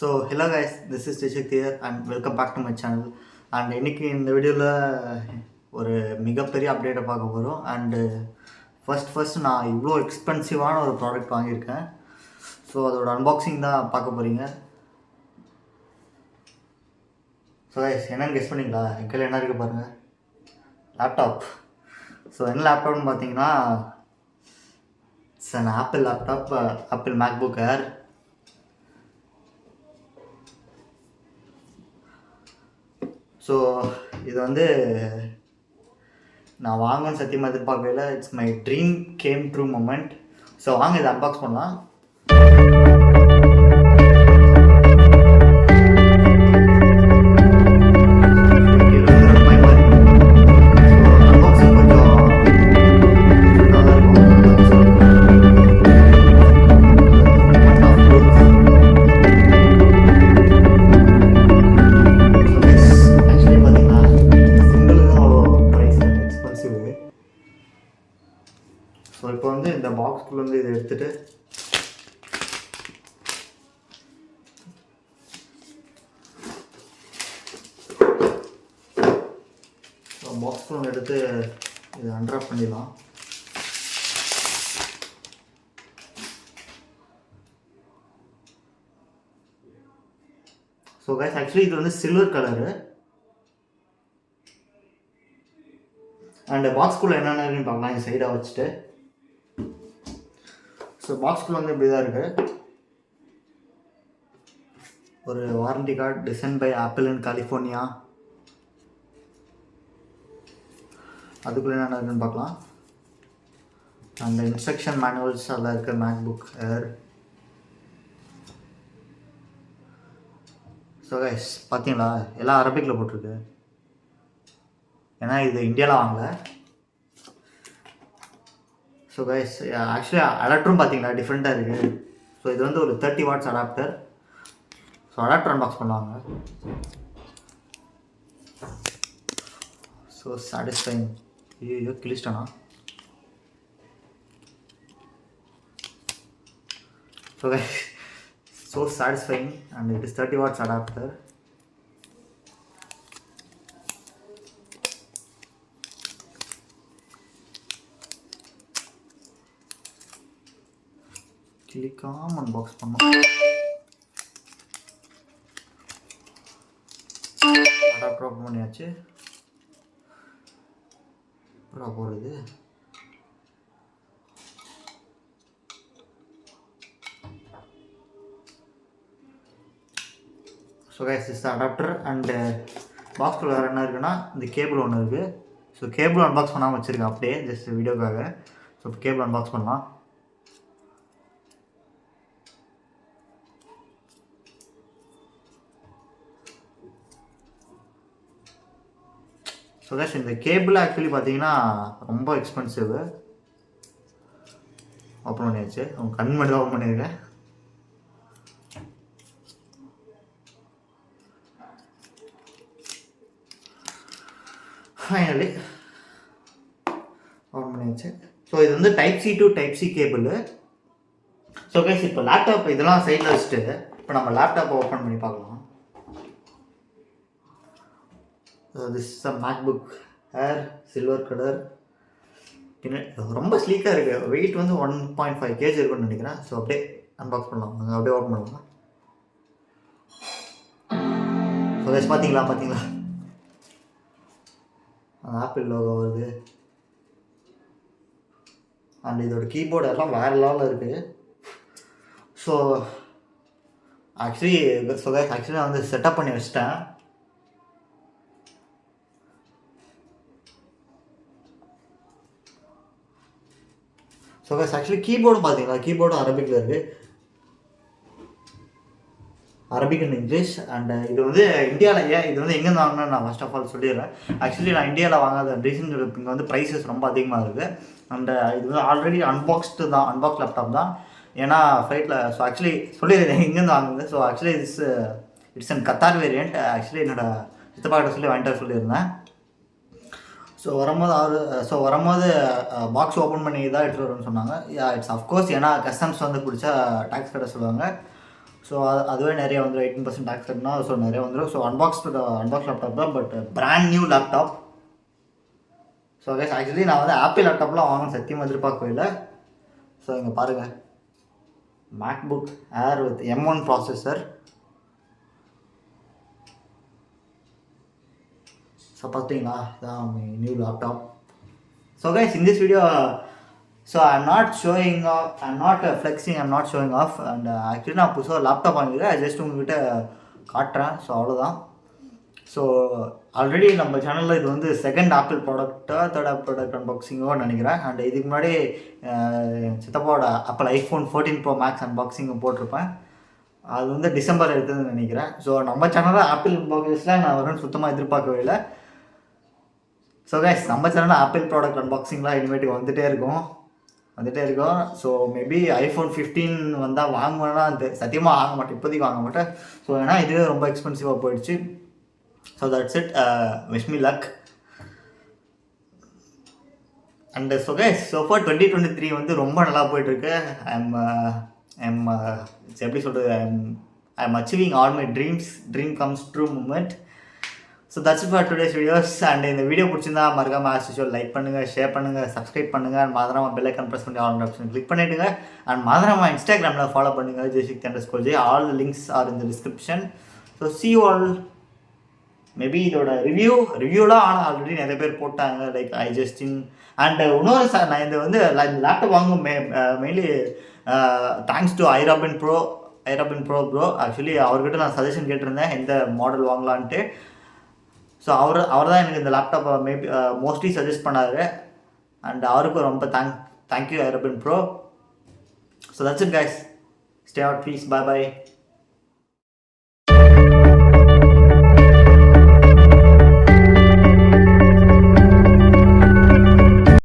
So hello guys, this is Jaisakthi here and welcome back to my channel. And இன்னைக்கு இந்த வீடியோவில் ஒரு மிகப்பெரிய அப்டேட்டை பார்க்க போகிறோம். அண்டு ஃபர்ஸ்ட் நான் இவ்வளோ எக்ஸ்பென்சிவான ஒரு ப்ராடக்ட் வாங்கியிருக்கேன். ஸோ அதோட அன்பாக்சிங் தான் பார்க்க போகிறீங்க. ஸோ கைஸ் என்னென்னு கெஸ் பண்ணிங்களா? என் கையில் என்ன இருக்குது பாருங்கள், லேப்டாப். ஸோ என்ன லேப்டாப்னு பார்த்தீங்கன்னா it's an apple laptop, apple MacBook Air. So இது வந்து நான் வாங்கன்னு சத்தியமாக எதிர்பார்க்கல. It's my dream game true moment. So வாங்க இதை அன்பாக்ஸ் பண்ணலாம். ஸோ இப்போ வந்து இந்த பாக்ஸ்குள்ளே வந்து இதை எடுத்துகிட்டு பாக்ஸ்குள்ளே எடுத்து இதை அன்ராப் பண்ணிடலாம். ஸோ கைஸ் ஆக்சுவலி இது வந்து சில்வர் கலரு. அண்ட் பாக்ஸ்குள்ளே என்னென்ன இருக்குன்னு பார்க்கலாம். இந்த சைடாக வச்சுட்டு ஸோ பாக்ஸ்குள்ளே வந்து இப்படி தான் இருக்குது. ஒரு warranty card design by Apple in California. அதுக்குள்ளே என்னென்ன இருக்குன்னு பார்க்கலாம். அந்த இன்ஸ்ட்ரக்ஷன் மேனுவல்ஸ் எல்லாம் இருக்குது. MacBook Air. ஸோ கைஸ் பார்த்தீங்களா, எல்லாம் அரபிக்கில் போட்டிருக்கு. ஏன்னா இது இந்தியாவில் வாங்கலை. ஸோ கைஸ் ஆக்சுவலி அடாப்டரும் பார்த்தீங்களா டிஃப்ரெண்ட்டாக இருக்குது. ஸோ இது வந்து ஒரு 30 watts adapter. So adapter unbox பண்ணுவாங்க. So satisfying. ஐயோ கிழிச்சிட்டானா. So guys so satisfying and it is 30 watts adapter. கிளிக்காம அன்பாக்ஸ் பண்ணோம். அடாப்டர் ஓப்பன் பண்ணியாச்சு. அப்புறம் போகிறது so guys is adapter. And பாக்ஸில் வேறு என்ன இருக்குன்னா இந்த கேபிள் ஒன்று இருக்குது. ஸோ கேபிள் அன்பாக்ஸ் பண்ணாமல் வச்சுருக்கேன் அப்படியே ஜஸ்ட் வீடியோக்காக. ஸோ கேபிள் அன்பாக்ஸ் பண்ணலாம். ஸோ கேஷ் இந்த கேபிள் ஆக்சுவலி பார்த்தீங்கன்னா ரொம்ப எக்ஸ்பென்சிவ். ஓப்பன் பண்ணியாச்சு. அவங்க கண் மட்டும் தான் ஓப்பன் பண்ணியிருக்கேன். ஃபைனலி ஓப்பன் பண்ணியாச்சு. ஸோ இது வந்து type C to type C cable. So cash இப்போ லேப்டாப் இதெல்லாம் சைடில் வச்சுட்டு இப்போ நம்ம லேப்டாப்பை ஓப்பன் பண்ணி பார்க்கலாம். This is a MacBook Air, silver colour. ரொம்ப ஸ்லீக்காக இருக்குது. வெயிட் வந்து 1.5 kg இருக்குன்னு நினைக்கிறேன். ஸோ அப்படியே அன்பாக்ஸ் பண்ணலாம். அப்படியே ஓப்பன் பண்ணலாம். ஸோ கைஸ் பார்த்தீங்களா ஆப்பிள் லோகோ வருது. அண்ட் இதோட கீபோர்டு எல்லாம் வேறு லெவலில் இருக்குது. ஸோ ஆக்சுவலி நான் வந்து செட்டப் பண்ணி வச்சிட்டேன். ஸோ கைஸ் ஆக்சுவலி கீபோர்டும் பார்த்தீங்களா, கீபோர்டும் அரபிக்கில் இருக்குது. Arabic and English. அண்ட் இது வந்து இந்தியாவில் இது வந்து எங்கேருந்து வாங்கினேன்னு நான் ஃபர்ஸ்ட் ஆஃப் ஆல் சொல்லிடுறேன். ஆக்சுவலி நான் இந்தியாவில் வாங்காத ரீசன் இங்கே வந்து ப்ரைஸஸ் ரொம்ப அதிகமாக இருக்குது. அண்ட் இது வந்து ஆல்ரெடி அன்பாக்ஸ் லேப்டாப் தான். ஏன்னா ஃப்ளைட்டில் ஸோ ஆக்சுவலி சொல்லிடுறேன் எங்கேருந்து வாங்குது. So actually it's an Qatar variant. Actually என்னோடய சித்தப்பாக்கிட்ட சொல்லி வாங்கிட்டு சொல்லியிருந்தேன். ஸோ வரும்போது பாக்ஸ் ஓப்பன் பண்ணி தான் எடுத்துகிட்டு வரும்னு சொன்னாங்க. இட்ஸ் அஃப்கோர்ஸ், ஏன்னா கஸ்டம்ஸ் வந்து பிடிச்சா டேக்ஸ் கட்ட சொல்லுவாங்க. ஸோ அதுவே நிறைய வந்துடும், 18% டேக்ஸ் கட்டினா ஸோ நிறைய வந்துடும். ஸோ அன்பாக்ஸ் லேப்டாப் தான், but brand new laptop. So guys actually நான் வந்து ஆப்பிள் லேப்டாப்லாம் வாங்கணும் சத்தியமாக எதிர்பார்க்கவே இல்லை. ஸோ இங்கே பாருங்கள், MacBook Air with M1 processor. So பார்த்தீங்களா, இதான் new laptop. So guys in this video, so I'm not showing off, I'm not flexing, I'm not showing off. And actually நான் புதுசாக லேப்டாப் வாங்கியிருக்கேன், ஜஸ்ட் உங்கள்கிட்ட காட்டுறேன். ஸோ அவ்வளோதான். ஸோ ஆல்ரெடி நம்ம சேனலில் இது வந்து செகண்ட் ஆப்பிள் ப்ராடக்ட்டோ தேர்ட் ஆப்பிள் ப்ராடக்ட் அன்பாக்சிங்கோ நினைக்கிறேன். அண்ட் இதுக்கு முன்னாடி சித்தப்பாவோட Apple iPhone 14 Pro Max unboxing போட்டிருப்பேன். அது வந்து டிசம்பர் இருக்குதுன்னு நினைக்கிறேன். ஸோ நம்ம சேனலில் ஆப்பிள் அன்பாக்சிங்ஸ்லாம் நான் வரும்னு சுத்தமாக எதிர்பார்க்கவே இல்லை. ஸோ கைஸ் நம்ம சேனலில் ஆப்பிள் ப்ராடக்ட் அன்பாக்சிங்லாம் இனிமேட்டுக்கு வந்துகிட்டே இருக்கும். ஸோ மேபி iPhone 15 வந்தால் வாங்குவேன்னா அந்த சத்தியமாக வாங்க மாட்டேன், இப்போதைக்கு வாங்க மாட்டேன். ஸோ ஏன்னா இதுவே ரொம்ப எக்ஸ்பென்சிவாக போயிடுச்சு. So that's it, wish me luck. And so guys so far 2023 வந்து ரொம்ப நல்லா போயிட்டுருக்கு. எப்படி சொல்கிறது, I am achieving all my dream comes true moment. So that's for today's videos. And இந்த வீடியோ பிடிச்சிருந்தா மறக்காம ஆஸ் யூஷுவல் லைக் பண்ணுங்கள், ஷேர் பண்ணுங்கள், சப்ஸ்கிரைப் பண்ணுங்கள். அண்ட் மறக்காம பெல் ஐக்கான் ப்ரெஸ் பண்ணி ஆல் ஆப்ஷன் கிளிக் பண்ணிவிடுங்க. அண்ட் மறக்காம இன்ஸ்டாகிராமில் ஃபாலோ பண்ணுங்கள், Jaisakthi_J. All links are in the description. So see you all. Maybe இதோட ரிவ்யூலாம் ஆனால் ஆல்ரெடி நிறைய பேர் போட்டாங்க, லைக் ஐஜஸ்டின். அண்ட் இன்னொரு சார், நான் இந்த வந்து லேப்டாப் வாங்கும் mainly thanks to iRobin bro bro. Actually அவர்கிட்ட நான் சஜஷன் கேட்டிருந்தேன் எந்த மாடல் வாங்கலான்ட்டு. ஸோ அவர் தான் எனக்கு இந்த லேப்டாப்பை மேபி மோஸ்ட்லி சஜஸ்ட் பண்ணார். அண்ட் அவருக்கும் ரொம்ப thank you iRobin bro. So that's it guys, stay out, peace, by.